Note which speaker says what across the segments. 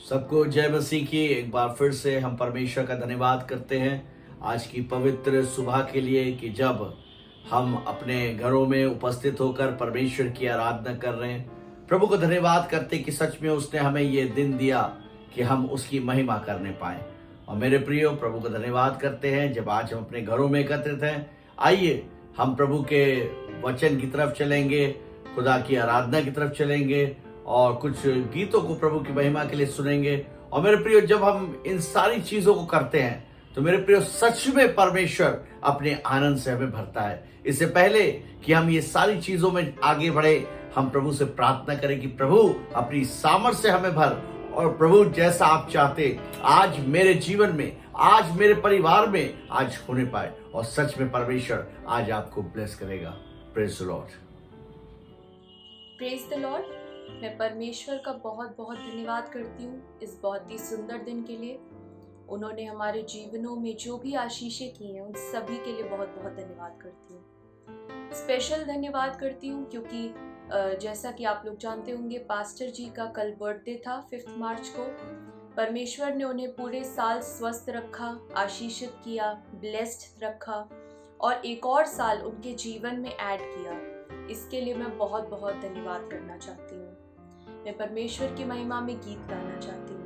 Speaker 1: सबको जय मसीह की। एक बार फिर से हम परमेश्वर का धन्यवाद करते हैं आज की पवित्र सुबह के लिए कि जब हम अपने घरों में उपस्थित होकर परमेश्वर की आराधना कर रहे हैं। प्रभु को धन्यवाद करते कि सच में उसने हमें ये दिन दिया कि हम उसकी महिमा करने पाए। और मेरे प्रियो, प्रभु को धन्यवाद करते हैं जब आज हम अपने घरों में एकत्रित हैं। आइए हम प्रभु के वचन की तरफ चलेंगे, खुदा की आराधना की तरफ चलेंगे और कुछ गीतों को प्रभु की महिमा के लिए सुनेंगे। और मेरे प्रियो, जब हम इन सारी चीजों को करते हैं तो मेरे प्रियो सच में परमेश्वर अपने आनंद से हमें भरता है। इससे पहले कि हम ये सारी चीजों में आगे बढ़े, हम प्रभु से प्रार्थना करें कि प्रभु अपनी सामर्थ से हमें भर, और प्रभु जैसा आप चाहते आज मेरे जीवन में, आज मेरे परिवार में आज होने पाए। और सच में परमेश्वर आज आपको ब्लेस करेगा। Praise the Lord.
Speaker 2: Praise the Lord. मैं परमेश्वर का बहुत बहुत धन्यवाद करती हूँ इस बहुत ही सुंदर दिन के लिए। उन्होंने हमारे जीवनों में जो भी आशीषें की हैं उन सभी के लिए बहुत बहुत धन्यवाद करती हूँ। स्पेशल धन्यवाद करती हूँ क्योंकि जैसा कि आप लोग जानते होंगे, पास्टर जी का कल बर्थडे था 5 मार्च को। परमेश्वर ने उन्हें पूरे साल स्वस्थ रखा, आशीषित किया, ब्लेस्ड रखा और एक और साल उनके जीवन में ऐड किया। इसके लिए मैं बहुत बहुत धन्यवाद करना चाहती हूँ। मैं परमेश्वर की महिमा में गीत गाना चाहती हूँ।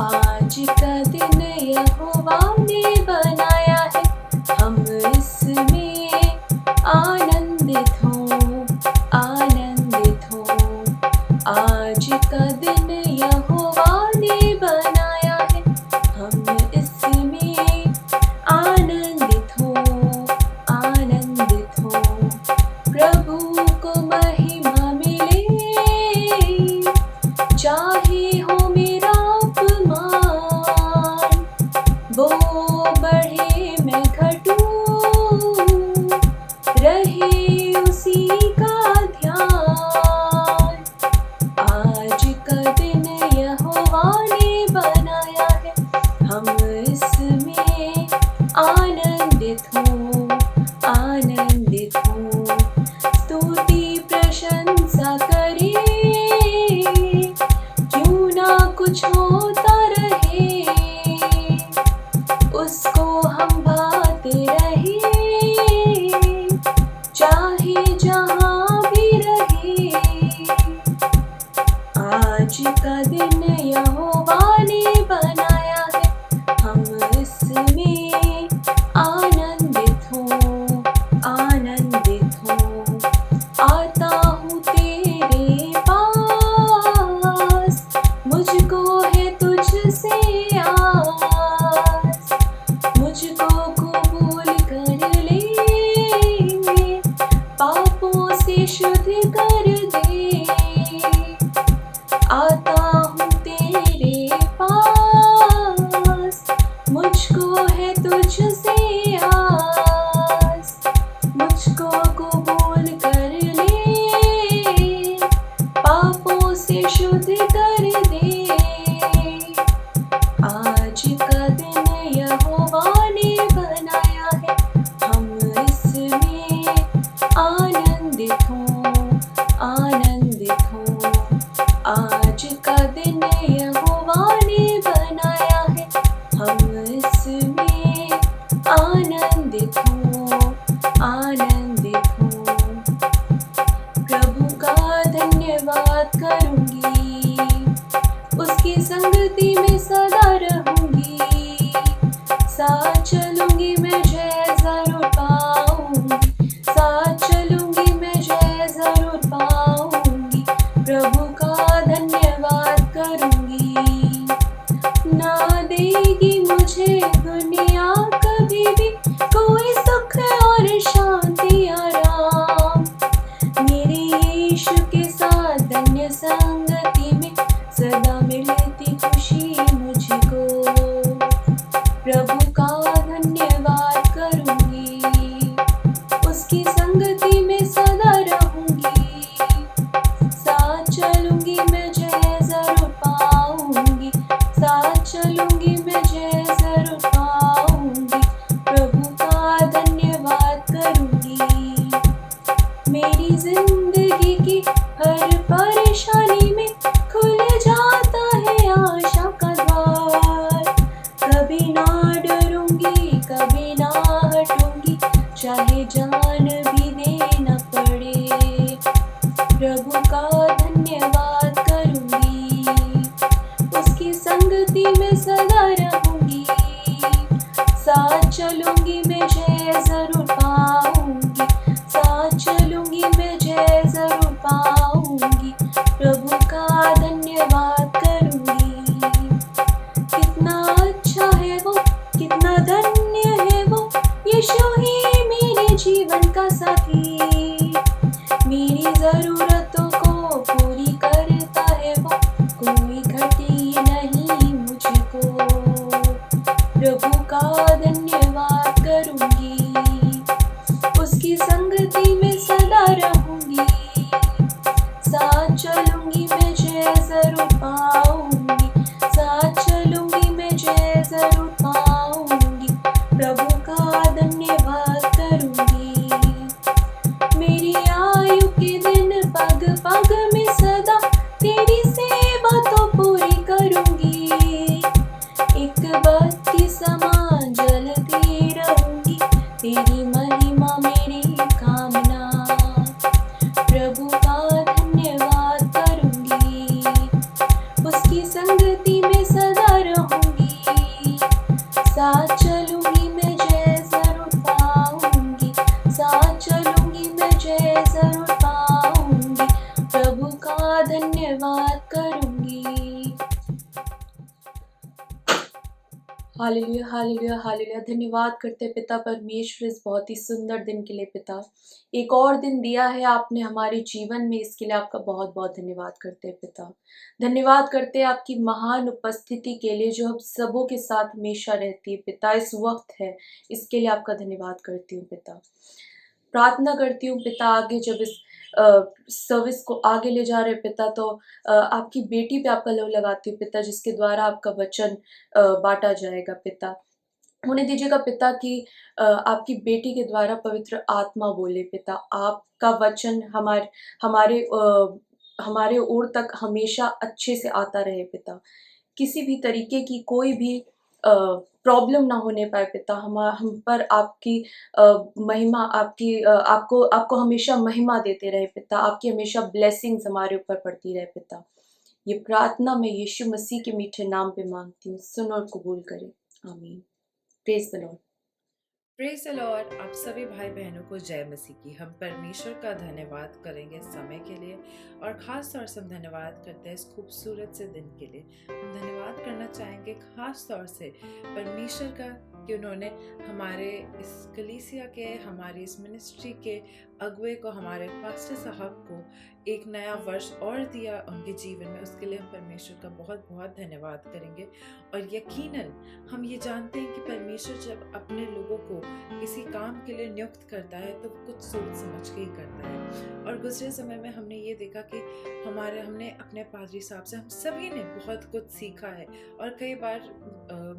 Speaker 2: आज का दिन यहोवा ने बनाया है, हम इसमें आनंदित हो, आनंदित हो। आज का दिन यहोवा ने बनाया है, हम इसमें आनंदित हो, आनंदित हो। प्रभु को महिमा मिले, चाहे हो मेरा अपमान, वो बढ़े मैं घटूं, रहे उसी का ध्यान। आज का दिन यहोवा ने बनाया है, हम इसमें आनंदित हो, आनंदित हो। स्तुति प्रशंसा करे, क्यों ना कुछ होता रहे, उसको हम भाते रहे, चाहे जहाँ भी रहे। आज का दिन यहोवा ने बनाया है, हम इसमें आनंदित हो, आनंदित हो। आता हूँ तेरे पास, मुझको है तुझसे आस, मुझको कबूल कर ले, पापों से शुद्ध कर दे। आता हूँ तेरे पास, मुझको है तुझसे आस, मुझको कबूल कर ले, पापों से शुद्ध कर दे। आज का दिन यहोवा ने बनाया है, हम इसमें आनंदित हो, मेरी ज़रूरतों को पूरी करता है वो, कोई घटी नहीं मुझको। प्रभु का धन्यवाद करूँगी, उसकी संगति में सदा रहूँगी। साथ चलूँगी मैं जय ज़रूर पाऊँगी, साथ चलूँगी मैं जय ज़रूर पाऊँगी। प्रभु का धन्यवाद करूँगी। मेरी आयु के दिन पग पग में सदा तेरी सेवा तो पूरी करूँगी। एक बत्ती समान जलती रहूँगी, तेरी महिमा मेरी कामना। प्रभु का धन्यवाद करूँगी, उसकी संगति में सदा रहूँगी। साथ चलूँगी मैं जय ज़रूर पाऊँगी, साथ चलूँगी मैं जय ज़रूर पाऊँगी। प्रभु का धन्यवाद करूँगी। Hallelujah hallelujah hallelujah. धन्यवाद करते हैं पिता परमेश्वर इस बहुत ही सुंदर दिन के लिए। पिता, एक और दिन दिया है आपने हमारे जीवन में, इसके लिए आपका बहुत बहुत धन्यवाद करते हैं पिता। धन्यवाद करते हैं आपकी महान उपस्थिति के लिए जो हम सबों के साथ हमेशा रहती है पिता। इस वक्त है, इसके लिए आपका धन्यवाद करती हूँ पिता। प्रार्थना करती हूँ पिता, आगे जब इस सर्विस को आगे ले जा रहे पिता, तो आपकी बेटी पे आपका लव लगाती हूँ पिता, जिसके द्वारा आपका वचन बांटा जाएगा पिता। होने दीजिएगा पिता कि आपकी बेटी के द्वारा पवित्र आत्मा बोले पिता। आपका वचन हमारे ओर तक हमेशा अच्छे से आता रहे पिता। किसी भी तरीके की कोई भी प्रॉब्लम ना होने पाए पिता। हम पर आपकी महिमा, आपको हमेशा महिमा देते रहे पिता। आपकी हमेशा ब्लेसिंग्स हमारे ऊपर पड़ती रहे पिता। ये प्रार्थना मैं यीशु मसीह के मीठे नाम पे मांगती हूँ, सुन और कबूल करें, आमीन। Praise the Lord.
Speaker 3: Praise the Lord. आप सभी भाई बहनों को जय मसीह की। हम परमेश्वर का धन्यवाद करेंगे समय के लिए, और खास तौर से हम धन्यवाद करते हैं इस खूबसूरत से दिन के लिए। हम धन्यवाद करना चाहेंगे खास तौर से परमेश्वर का कि उन्होंने हमारे इस कलीसिया के, हमारी इस मिनिस्ट्री के अगुवे को, हमारे पास्टर साहब को एक नया वर्ष और दिया उनके जीवन में। उसके लिए हम परमेश्वर का बहुत बहुत धन्यवाद करेंगे। और यकीनन हम ये जानते हैं कि परमेश्वर जब अपने लोगों को किसी काम के लिए नियुक्त करता है तो कुछ सोच समझ के ही करता है। और गुजरे समय में हमने ये देखा कि हमने अपने पादरी साहब से हम सभी ने बहुत कुछ सीखा है। और कई बार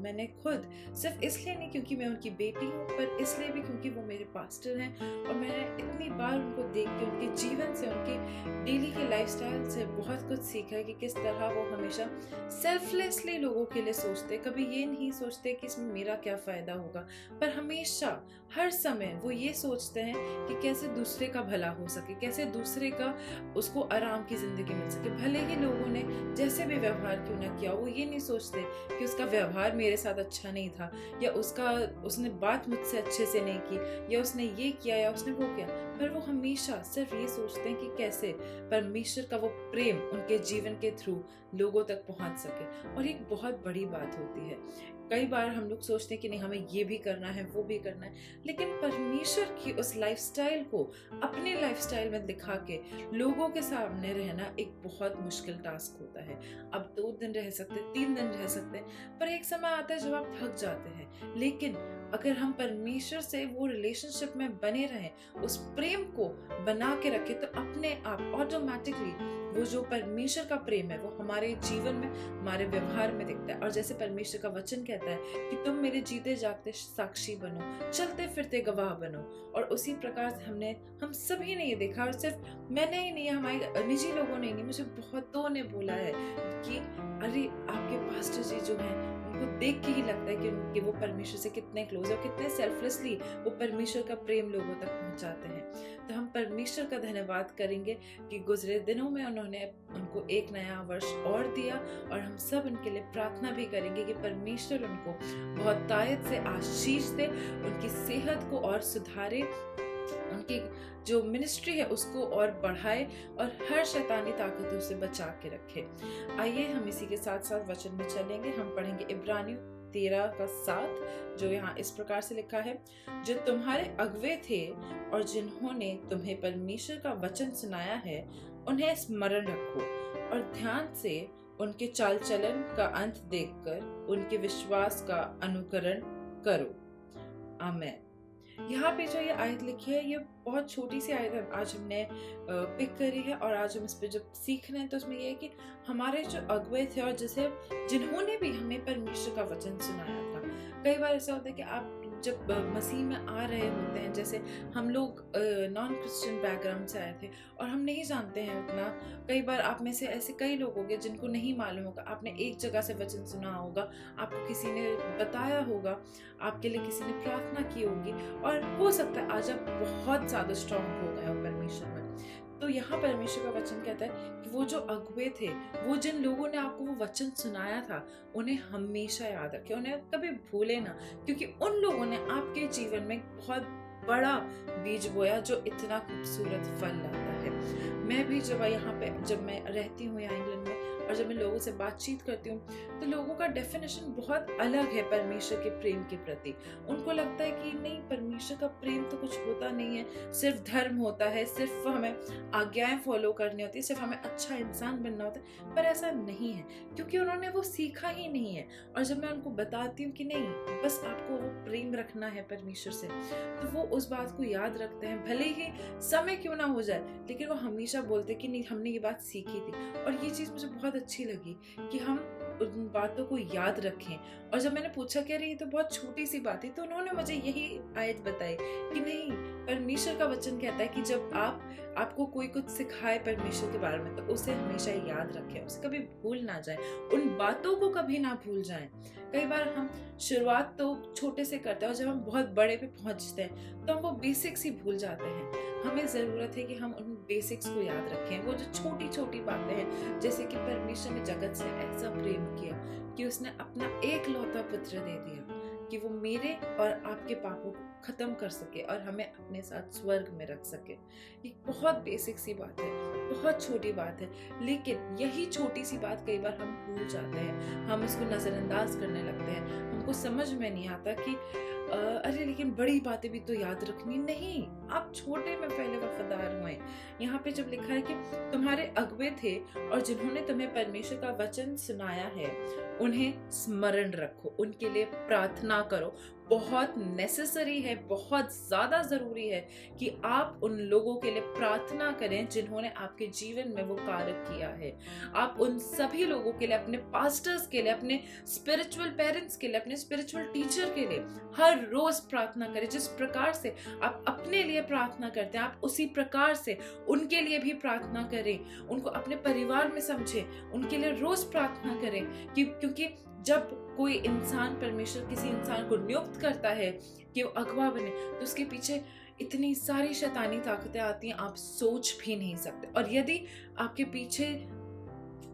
Speaker 3: मैंने खुद, सिर्फ इसलिए नहीं क्योंकि मैं उनकी बेटी हूँ, पर इसलिए भी क्योंकि वो मेरे पास्टर हैं, और मैंने इतनी बार उनको देख के, उनके जीवन से, उनके डेली के लाइफस्टाइल से बहुत कुछ सीखा है कि किस तरह वो हमेशा सेल्फलेसली लोगों के लिए सोचते। कभी ये नहीं सोचते कि इसमें मेरा क्या फ़ायदा होगा, पर हमेशा हर समय वो ये सोचते हैं कि कैसे दूसरे का भला हो सके, कैसे दूसरे का, उसको आराम की ज़िंदगी मिल सके। भले ही लोगों ने जैसे भी व्यवहार क्यों ना किया, वो ये नहीं सोचते कि उसका व्यवहार मेरे साथ अच्छा नहीं था, या उसने बात मुझसे अच्छे से नहीं की, या उसने ये किया या उसने वो किया, पर वो हमेशा सिर्फ ये सोचते हैं कि कैसे परमेश्वर का वो प्रेम उनके जीवन के थ्रू लोगों तक पहुंच सके। और एक बहुत बड़ी बात होती है, कई बार हम लोग सोचते हैं कि नहीं हमें ये भी करना है, वो भी करना है, लेकिन परमेश्वर की उस लाइफस्टाइल को अपने लाइफस्टाइल में दिखा के लोगों के सामने रहना एक बहुत मुश्किल टास्क होता है। अब 2 दिन रह सकते, 3 दिन रह सकते, पर एक समय आता है जब आप थक जाते हैं। लेकिन अगर हम परमेश्वर से वो रिलेशनशिप में बने रहें, उस प्रेम को बना के रखें, तो अपने आप ऑटोमेटिकली वो जो परमेश्वर का प्रेम है वो हमारे जीवन में, हमारे व्यवहार में दिखता है। और जैसे परमेश्वर का वचन कहता है कि तुम मेरे जीते जागते साक्षी बनो, चलते फिरते गवाह बनो। और उसी प्रकार से हम सभी ने ये देखा, और सिर्फ मैंने ही नहीं, हमारे निजी लोगों ने नहीं, मुझे बहुतों ने बोला है कि अरे आपके पास्टर जी जो हैं, उनको देख के ही लगता है कि वो परमेश्वर से कितने क्लोज है, और कितने सेल्फलेसली वो परमेश्वर का प्रेम लोगों तक पहुंचाते हैं। तो हम परमेश्वर का धन्यवाद करेंगे कि गुजरे दिनों में उन्होंने उनको एक नया वर्ष और दिया, और हम सब उनके लिए प्रार्थना भी करेंगे कि परमेश्वर उनको बहुत तायत से आशीष दे, उनकी सेहत को और सुधारे, उनकी जो मिनिस्ट्री है उसको और बढ़ाए, और हर शैतानी ताकतों से बचा के रखे। आइए हम इसी के साथ साथ वचन में चलेंगे। हम पढ़ेंगे इब्रानियों 13:7, जो यहाँ इस प्रकार से लिखा है, जो तुम्हारे अगुवे थे और जिन्होंने तुम्हें परमेश्वर का वचन सुनाया है, उन्हें स्मरण रखो और ध्यान से उनके चाल चलन का अंत देखकर उनके विश्वास का अनुकरण करो। आमीन। यहाँ पे जो ये आयत लिखी है, ये बहुत छोटी सी आयत है, आज हमने पिक करी है और आज हम इस पे जब सीख रहे हैं तो उसमें ये है कि हमारे जो अगुवे थे और जिन्होंने भी हमें परमेश्वर का वचन सुनाया था। कई बार ऐसा होता है कि आप जब मसीह में आ रहे होते हैं, जैसे हम लोग नॉन क्रिश्चियन बैकग्राउंड से आए थे और हम नहीं जानते हैं उतना। कई बार आप में से ऐसे कई लोग होंगे जिनको नहीं मालूम होगा, आपने एक जगह से वचन सुना होगा, आपको किसी ने बताया होगा, आपके लिए किसी ने प्रार्थना की होगी और हो सकता है आज आप बहुत ज़्यादा स्ट्रांग हो गए हो परमेश्वर में। तो यहाँ परमेश्वर का वचन कहता है कि वो जो अगुवे थे, वो जिन लोगों ने आपको वो वचन सुनाया था, उन्हें हमेशा याद रखें, उन्हें कभी भूले ना, क्योंकि उन लोगों ने आपके जीवन में बहुत बड़ा बीज बोया जो इतना खूबसूरत फल लाता है। मैं भी जब मैं रहती हूँ यहाँ इंग्लैंड में और जब मैं लोगों से बातचीत करती हूँ तो लोगों का डेफिनेशन बहुत अलग है परमेश्वर के प्रेम के प्रति। उनको लगता है कि नहीं, परमेश्वर का प्रेम तो कुछ होता नहीं है, सिर्फ धर्म होता है, सिर्फ हमें आज्ञाएं फॉलो करनी होती है, सिर्फ हमें अच्छा इंसान बनना होता है। पर ऐसा नहीं है, क्योंकि उन्होंने वो सीखा ही नहीं है। और जब मैं उनको बताती हूँ कि नहीं, बस आपको वो प्रेम रखना है परमेश्वर से, तो वो उस बात को याद रखते हैं, भले ही समय क्यों ना हो जाए, लेकिन वो हमेशा बोलते कि नहीं, हमने ये बात सीखी थी। और ये चीज़ मुझे बहुत अच्छी लगी कि हम उन बातों को याद रखें। और जब मैंने पूछा कि अरे ये तो बहुत छोटी सी बात है, तो उन्होंने मुझे यही आयत बताई कि नहीं, परमेश्वर का वचन कहता है कि जब आपको कोई कुछ सिखाए परमेश्वर के बारे में, तो उसे हमेशा याद रखें, उसे कभी भूल ना जाए, उन बातों को कभी ना भूल जाएं। कई बार हम शुरुआत तो छोटे से करते हैं और जब हम बहुत बड़े पे पहुंचते हैं तो हम वो बेसिक्स ही भूल जाते हैं। हमें ज़रूरत है कि हम उन बेसिक्स को याद रखें, वो जो छोटी छोटी बातें हैं, जैसे कि परमेश्वर ने जगत से ऐसा प्रेम किया कि उसने अपना एकलौता पुत्र दे दिया कि वो मेरे और आपके पापों को खत्म कर सके और हमें अपने साथ स्वर्ग में रख सके। ये बहुत बेसिक सी बात है, बहुत छोटी बात है, लेकिन यही छोटी सी बात कई बार हम भूल जाते हैं, हम इसको नज़रअंदाज करने लगते हैं। हमको समझ में नहीं आता कि अरे लेकिन बड़ी बातें भी तो याद रखनी। नहीं, आप छोटे में पहले वफादार हुए। यहाँ पे जब लिखा है कि तुम्हारे अगुवे थे और जिन्होंने तुम्हें परमेश्वर का वचन सुनाया है, उन्हें स्मरण रखो, उनके लिए प्रार्थना करो। बहुत नेसेसरी है, बहुत ज़्यादा ज़रूरी है कि आप उन लोगों के लिए प्रार्थना करें जिन्होंने आपके जीवन में वो कार्य किया है। आप उन सभी लोगों के लिए, अपने पास्टर्स के लिए, अपने स्पिरिचुअल पेरेंट्स के लिए, अपने स्पिरिचुअल टीचर के लिए हर रोज़ प्रार्थना करें। जिस प्रकार से आप अपने लिए प्रार्थना करते हैं, आप उसी प्रकार से उनके लिए भी प्रार्थना करें। उनको अपने परिवार में समझें, उनके लिए रोज़ प्रार्थना करें क्योंकि जब कोई इंसान, परमेश्वर किसी इंसान को नियुक्त करता है कि वो अगवा बने, तो उसके पीछे इतनी सारी शैतानी ताकतें आती हैं, आप सोच भी नहीं सकते। और यदि आपके पीछे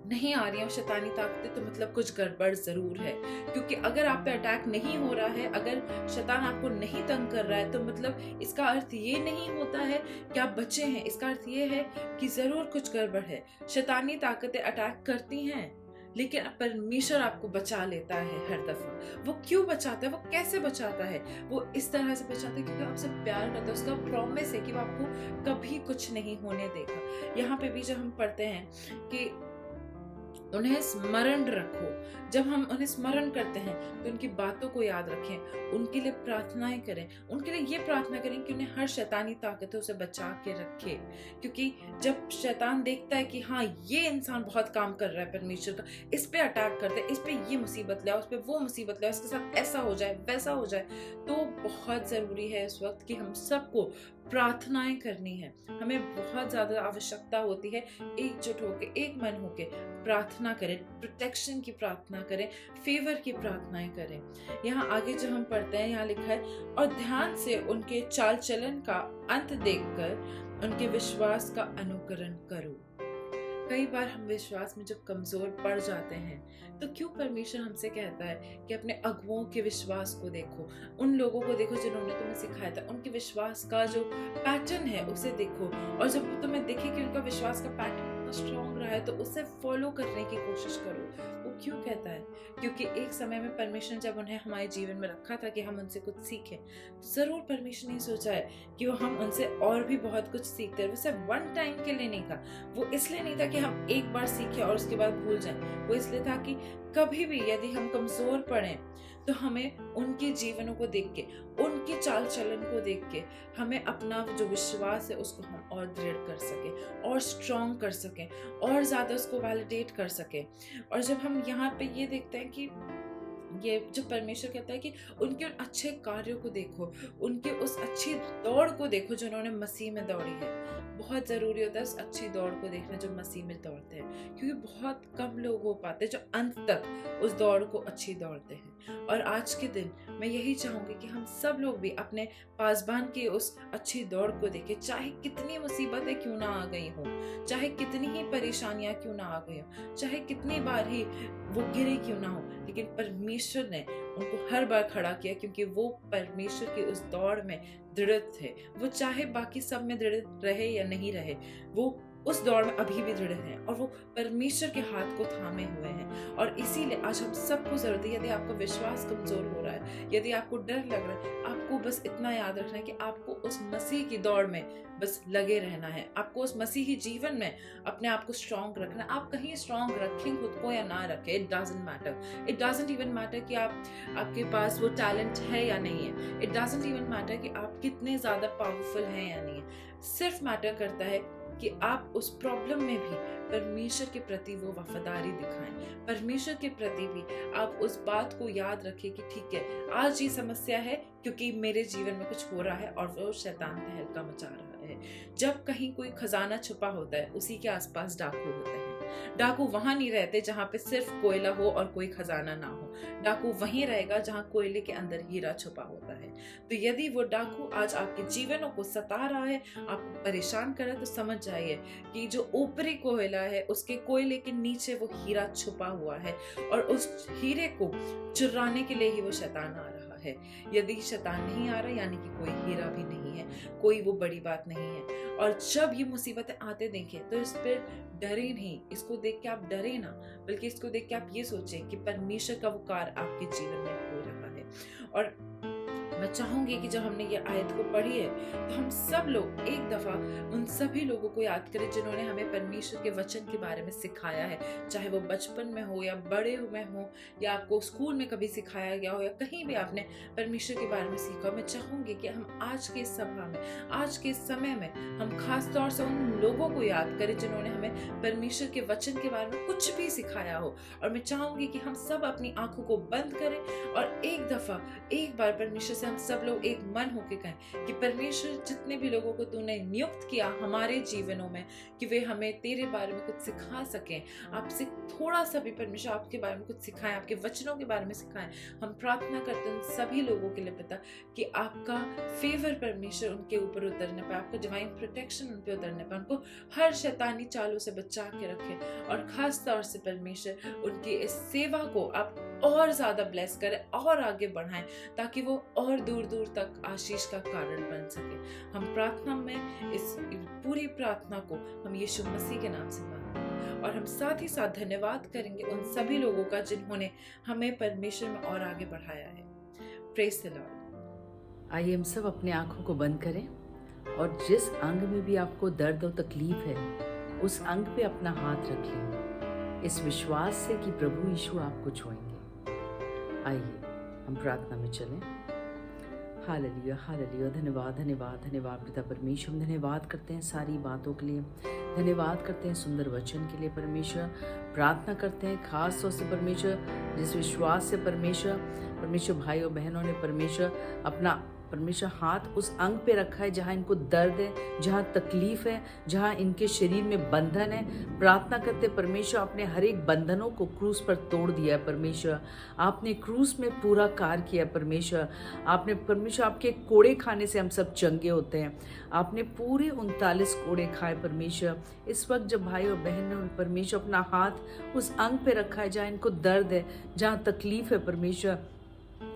Speaker 3: नहीं आ रही है शैतानी ताकतें, तो मतलब कुछ गड़बड़ जरूर है, क्योंकि अगर आप पे अटैक नहीं हो रहा है, अगर शैतान आपको नहीं तंग कर रहा है, तो मतलब इसका अर्थ ये नहीं होता है कि आप बचे हैं। इसका अर्थ ये है कि जरूर कुछ गड़बड़ है। शैतानी ताकतें अटैक करती हैं, लेकिन परमेश्वर आपको बचा लेता है हर दफा। वो क्यों बचाता है, वो कैसे बचाता है? वो इस तरह से बचाता है क्योंकि आपसे प्यार करता है। उसका प्रॉमिस है कि वो आपको कभी कुछ नहीं होने देगा। यहाँ पे भी जब हम पढ़ते हैं कि उन्हें स्मरण रखो, जब हम उन्हें स्मरण करते हैं तो उनकी बातों को याद रखें, उनके लिए प्रार्थनाएं करें, उनके लिए ये प्रार्थना करें कि उन्हें हर शैतानी ताकतों से बचा के रखे। क्योंकि जब शैतान देखता है कि हाँ, ये इंसान बहुत काम कर रहा है परमेश्वर का, इस पे अटैक करते हैं, इस पे ये मुसीबत ले आओ, उस पे वो मुसीबत ले आओ, इसके साथ ऐसा हो जाए, वैसा हो जाए, तो बहुत ज़रूरी है इस वक्त कि हम सबको प्रार्थनाएं करनी है। हमें बहुत ज़्यादा आवश्यकता होती है एकजुट होकर, एक मन होकर प्रार्थना करें, प्रोटेक्शन की प्रार्थना करें, फेवर की प्रार्थनाएं करें। यहाँ आगे जो हम पढ़ते हैं, यहाँ लिखा है, और ध्यान से उनके चाल चलन का अंत देखकर उनके विश्वास का अनुकरण करो। कई बार हम विश्वास में जब कमजोर पड़ जाते हैं, तो क्यों परमेश्वर हमसे कहता है कि अपने अगुओं के विश्वास को देखो, उन लोगों को देखो जिन्होंने तुम्हें सिखाया था, उनके विश्वास का जो पैटर्न है उसे देखो। और जब तुम्हें देखे कि उनका विश्वास का पैटर्न इतना स्ट्रांग रहा है तो उसे फॉलो करने की कोशिश करो। वो क्यों कहता है? क्योंकि एक समय में परमेश्वर ने जब उन्हें हमारे जीवन में रखा था कि हम उनसे कुछ सीखें, तो ज़रूर परमेश्वर ने सोचा है कि वो हम उनसे और भी बहुत कुछ सीखते हैं। वो सिर्फ वन टाइम के लिए नहीं था, वो इसलिए नहीं था कि हम एक बार सीखें और उसके बाद भूल जाएं। वो इसलिए था कि कभी भी यदि हम कमज़ोर पड़ें तो हमें उनके जीवनों को देख के, उनके चाल चलन को देख के हमें अपना जो विश्वास है उसको हम और दृढ़ कर सकें और स्ट्रॉन्ग कर सकें और ज़्यादा उसको वैलिडेट कर सकें। और जब हम यहाँ पे ये देखते हैं कि ये जो परमेश्वर कहता है कि उनके उन अच्छे कार्यों को देखो, उनके उस अच्छी दौड़ को देखो जो उन्होंने मसीह में दौड़ी है। बहुत ज़रूरी होता है उस अच्छी दौड़ को देखना जो मसीह में दौड़ते हैं, क्योंकि बहुत कम लोग हो पाते जो अंत तक उस दौड़ को अच्छी दौड़ते हैं। और आज के दिन मैं यही चाहूँगी कि हम सब लोग भी अपने पासबान की उस अच्छी दौड़ को देखें, चाहे कितनी मुसीबतें क्यों ना आ गई हों, चाहे कितनी ही परेशानियाँ क्यों ना आ गई हों, चाहे कितनी बार ही वो गिरे क्यों ना हो, लेकिन परमेश्वर ने उनको हर बार खड़ा किया, क्योंकि वो परमेश्वर की उस दौड़ में दृढ़ थे। वो चाहे बाकी सब में दृढ़ रहे या नहीं रहे, वो उस दौड़ में अभी भी दृढ़ हैं और वो परमेश्वर के हाथ को थामे हुए हैं। और इसीलिए आज हम सबको जरूरत है, यदि आपका विश्वास कमजोर हो रहा है, यदि आपको डर लग रहा है, आपको बस इतना याद रखना है कि आपको उस मसीह की दौड़ में बस लगे रहना है। आपको उस मसीही जीवन में अपने आप को स्ट्रॉन्ग रखना है। आप कहीं स्ट्रॉन्ग रखें खुद को या ना रखें, it doesn't matter. It doesn't even matter कि आपके पास वो टैलेंट है या नहीं है। इट डजंट इवन मैटर कि आप कितने ज्यादा पावरफुल हैं या नहीं है। सिर्फ मैटर करता है कि आप उस प्रॉब्लम में भी परमेश्वर के प्रति वो वफादारी दिखाएं। परमेश्वर के प्रति भी आप उस बात को याद रखें कि ठीक है, आज ये समस्या है क्योंकि मेरे जीवन में कुछ हो रहा है और वो शैतान तहलका मचा रहा है। जब कहीं कोई खजाना छुपा होता है, उसी के आसपास डाकू होते हैं। डाकू वहां नहीं रहते जहां पे सिर्फ कोयला हो और कोई खजाना ना हो। डाकू वहीं रहेगा जहां कोयले के अंदर हीरा छुपा होता है। तो यदि वो डाकू आज आपके जीवनों को सता रहा है, आपको परेशान कर रहा है, तो समझ जाइए कि जो ऊपरी कोयला है, उसके कोयले के नीचे वो हीरा छुपा हुआ है और उस हीरे को चुराने के लिए ही वो शैतान आ रहा है। यदि शैतान नहीं आ रहा, यानी कि कोई हीरा भी नहीं है, कोई वो बड़ी बात नहीं है। और जब ये मुसीबतें आते देखें तो इस पर डरे नहीं, इसको देख के आप डरे ना, बल्कि इसको देख के आप ये सोचें कि परमेश्वर का वो कार्य आपके जीवन में हो रहा है। और मैं चाहूंगी कि जब हमने ये आयत को पढ़ी है तो हम सब लोग एक दफा उन सभी लोगों को याद करें जिन्होंने हमें परमेश्वर के वचन के बारे में सिखाया है, चाहे वो बचपन में हो या बड़े हुए हो या आपको स्कूल में कभी सिखाया गया हो या कहीं भी आपने परमेश्वर के बारे में सीखा। मैं चाहूंगी कि हम आज के सभा में, आज के समय में हम खास तौर से उन लोगों को याद करें जिन्होंने हमें परमेश्वर के वचन के बारे में कुछ भी सिखाया हो। और मैं चाहूंगी कि हम सब अपनी आंखों को बंद करें और एक बार परमेश्वर से हम सब लोग एक मन होकर कहें कि परमेश्वर, जितने भी लोगों को तूने नियुक्त किया हमारे जीवनों में कि वे हमें तेरे बारे में कुछ सिखा सकें, आपसे थोड़ा सा भी परमेश्वर आपके बारे में कुछ सिखाएं, आपके वचनों के बारे में सिखाएं। हम प्रार्थना करते हैं उन सभी लोगों के लिए पिता कि आपका फेवर परमेश्वर उनके ऊपर उतरने पर, आपका डिवाइन प्रोटेक्शन उन पर उतरने पर, उनको हर शैतानी चालों से बचा के रखे। और खास तौर से परमेश्वर उनकी इस सेवा को आप और ज्यादा ब्लेस करें और आगे बढ़ाएं, ताकि वो और दूर दूर तक आशीष का कारण बन सके। हम प्रार्थना में इस पूरी प्रार्थना को हम यीशु मसीह के नाम से मांगते हैं और हम साथ ही साथ धन्यवाद करेंगे उन सभी लोगों का जिन्होंने हमें परमेश्वर में और आगे बढ़ाया है। Praise the Lord.
Speaker 4: आइए हम सब अपने आंखों को बंद करें और जिस अंग में भी आपको दर्द और तकलीफ है, उस अंग पे अपना हाथ रख लें, इस विश्वास से कि प्रभु यीशु आपको छुएंगे। आइए हम प्रार्थना में चलें। Hallelujah, hallelujah. धन्यवाद, धन्यवाद, धन्यवाद पिता परमेश्वर। हम धन्यवाद करते हैं सारी बातों के लिए, धन्यवाद करते हैं सुंदर वचन के लिए परमेश्वर। प्रार्थना करते हैं खास तौर से परमेश्वर, जिस विश्वास से परमेश्वर भाई और बहनों ने परमेश्वर अपना हाथ उस अंग पे रखा है जहाँ इनको दर्द है, जहाँ तकलीफ है, जहाँ इनके शरीर में बंधन है। प्रार्थना करते परमेश्वर, आपने हर एक बंधनों को क्रूस पर तोड़ दिया है परमेश्वर। आपने क्रूस में पूरा कार्य किया परमेश्वर। आपने परमेश्वर, आपके कोड़े खाने से हम सब चंगे होते हैं। आपने पूरे 39 कोड़े खाए परमेश्वर। इस वक्त जब भाई और बहन ने परमेश्वर अपना हाथ उस अंग पे रखा है जहाँ इनको दर्द है, जहाँ तकलीफ है परमेश्वर,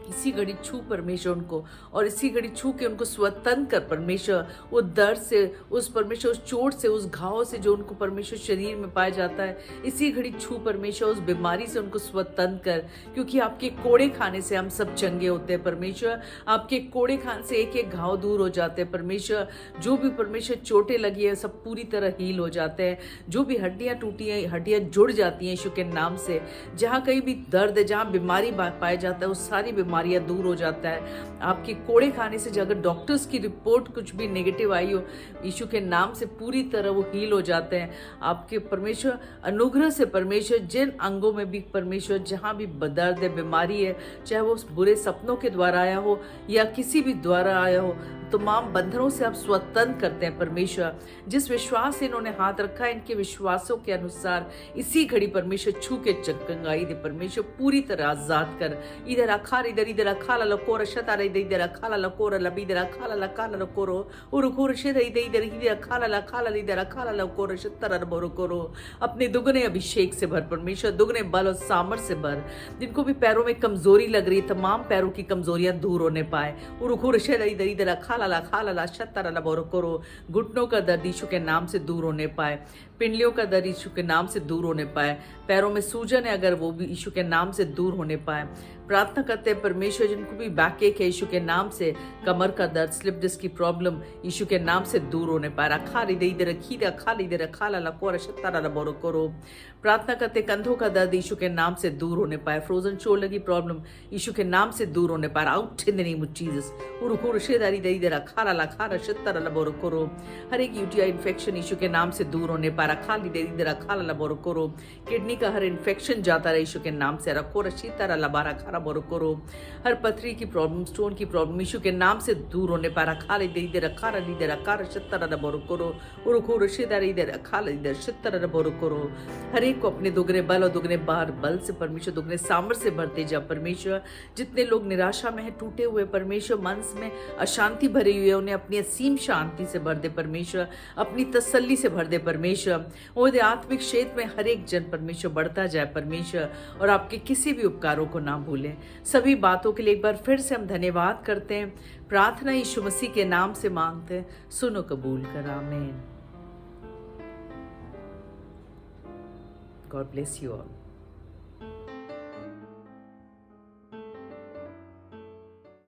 Speaker 4: इसी घड़ी छू परमेश्वर उनको, और इसी घड़ी छू के उनको स्वतंत्र कर परमेश्वर, वो दर्द से, उस परमेश्वर उस चोट से, उस घाव से जो उनको परमेश्वर शरीर में पाया जाता है, इसी घड़ी छू परमेश्वर उस बीमारी से उनको स्वतंत्र कर, क्योंकि आपके कोड़े खाने से हम सब चंगे होते हैं परमेश्वर। आपके कोड़े खाने से एक एक घाव दूर हो जाते हैं परमेश्वर। जो भी परमेश्वर चोटें लगी है सब पूरी तरह हील हो जाते हैं। जो भी हड्डियां टूटी हैं, हड्डियां जुड़ जाती हैं यीशु के नाम से। जहाँ कहीं भी दर्द है, जहाँ बीमारी पाया जाता है, वो सारी बीमारियां दूर हो जाता है। आपके कोड़े खाने से अगर डॉक्टर्स की रिपोर्ट कुछ भी नेगेटिव आई हो, यीशु के नाम से पूरी तरह वो हील हो जाते हैं। आपके परमेश्वर अनुग्रह से परमेश्वर जिन अंगों में भी परमेश्वर जहाँ भी दर्द है, बीमारी है, चाहे वो बुरे सपनों के द्वारा आया हो या किसी भी द्वारा आया हो, तमाम बंधनों से आप स्वतंत्र करते हैं परमेश्वर। जिस विश्वास से इन्होंने हाथ रखा है, इनके विश्वासों के अनुसार इसी घड़ी परमेश्वर छू के चंगाई दे परमेश्वर, पूरी तरह आजाद कर। इधर अखार इधर इधर अखाला लकोर शतार इधर अखाला लकोर लब इधर अखाला लकाला लकोरो और खोर शेद इधर इधर अखाला लखाला इधर अखाला लकोर शतर बोरो करो। अपने दुगने अभिषेक से भर परमेश्वर, दुगने बल और सामर्थ्य से भर। जिनको भी पैरों में कमजोरी लग रही है, तमाम पैरों की कमजोरियां दूर होने पाए। और खोर शेद इधर इधर अखाला खाला शतर बोरो करो। घुटनों का दर्द यीशु के नाम से दूर होने पाए। पिंडलियों का दर्द यीशु के नाम से दूर होने पाए। पैरों में सूजन है अगर, वो भी यीशु के नाम से दूर होने पाए। प्रार्थना करते हैं परमेश्वर, जिनको भी बैक एक है यीशु के नाम से, कमर का दर्द, स्लिप डिस्क की प्रॉब्लम यीशु के नाम से दूर होने पाए। प्रार्थना करते कंधों का दर्द यीशु के नाम से दूर होने पाए। फ्रोजन शोल्डर की प्रॉब्लम यीशु के नाम से दूर होने पाए। Out in the name of Jesus. हर एक यूटीआई इन्फेक्शन यीशु के नाम से दूर होने पाए। किडनी का हर इन्फेक्शन जाता रहे यीशु के नाम से। हर पथरी की प्रॉब्लम, स्टोन की प्रॉब्लम यीशु के नाम से दूर होने पाए। हर एक को अपने दुगने बल और दुगने बार बल से परमेश्वर, दुगने सामर्थ्य से भरते जा परमेश्वर। जितने लोग निराशा में है, टूटे हुए परमेश्वर, मन में अशांति भरी हुई है, उन्हें अपनी असीम शांति से भर दे परमेश्वर, अपनी तसल्ली से भर दे परमेश्वर। और आत्मिक क्षेत्र में हर एक जन परमेश्वर बढ़ता जाए परमेश्वर, और आपके किसी भी उपकारों को ना भूलें। सभी बातों के लिए एक बार फिर से हम धन्यवाद करते हैं। प्रार्थना यीशु मसीह के नाम से मांगते हैं, सुनो कबूल कर, आमीन। God bless you all.